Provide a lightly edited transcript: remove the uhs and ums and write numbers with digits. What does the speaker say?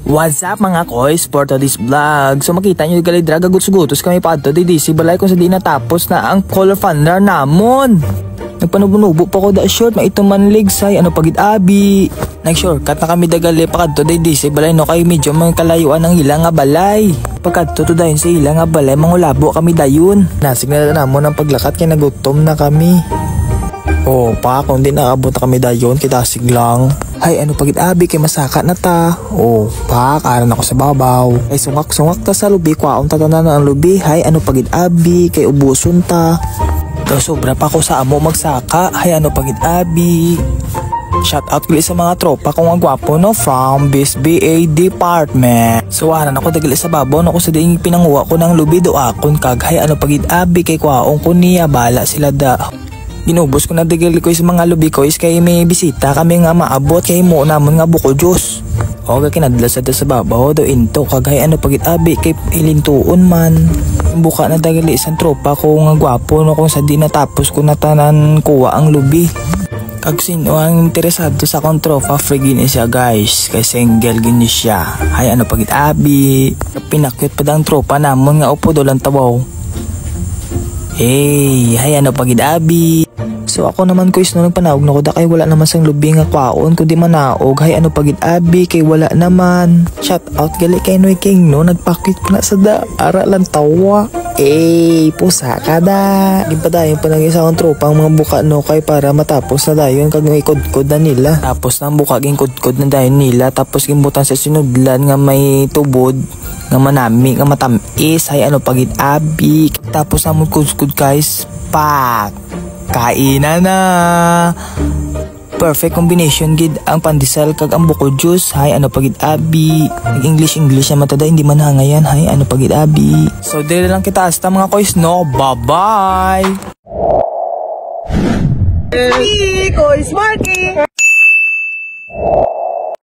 What's up mga koys for today's vlog? So makita nyo gali draga gutos-gutos kami pa to di si balay kung sa di natapos na ang color thunder namon. Nagpanubo-nubo pa ko da short maituman legs ay ano pagit abi. Nag-shortcut na kami dagali pa kadto di si balay no kay medyo may kalayuan ng ilang nga balay. Pagkadto to dayon sa ilang nga balay mangulabo kami dayon. Nasigna na namon ang paglakat kay nagutom na kami. Oh, pa kung di naabot na kami dayon kita siglang. Hay ano pagit abi kay masaka na ta. Oh, pa karan ako sa babaw. Ay sungak-sungak ta sa lubi kwaon tatanan ang lubi. Hay ano pagit abi kay ubuson ta. Do sobra pa ko sa amo magsaka. Hay ano pagit abi. Shout out kuli sa mga tropa kong ang gwapo no from BSBA department. So aran ako dagali sa babaw no ko sa diing pinanguha ko ng lubi do akon kag hay ano pagit abi kay kwaon ko niya bala sila da. Ginubos ko na dagali ko sa mga lubi ko is kay may bisita kami nga maabot kay mo namon nga buko Diyos. O kay kinadala sa babaw do into kagay ano pagit abi kay ilintuon man. Buka na dagali isang tropa ko nga gwapo no kung sa di natapos ko na tanan kuha ang lubi. Kag sino ang interesado sa akong tropa free gini siya guys kay single gini siya. Hay ano pagit abi pinakyut pa dang tropa namon nga upo do lang tawaw. Hey, hay ano pagit abi. So ako naman ko is no nagpanawag na ko da kay wala naman sang lubi nga kwaon kundi manaog hay ano pagit abi kay wala naman. Shout out gali kay Noy King no nagpakit pa na sa da ara lang tawa. Pusa ka da. Gipadayon pa naging sa akong tropa ang mga buka no kay para matapos na dayon kag may kudkod na nila. Tapos nang buka ging kudkod na dayon nila tapos gimbutan sa sinudlan nga may tubod nga manami nga matamis hay ano pagit abi. Tapos namon kudkod guys pak kainan na. Perfect combination gid ang pandesal kag ang buko juice hay ano pagit abi. Nag-English na matada hindi man hangayan hay ano pagit abi. So dili lang kita hasta mga koys no. Bye bye. Koys Marky.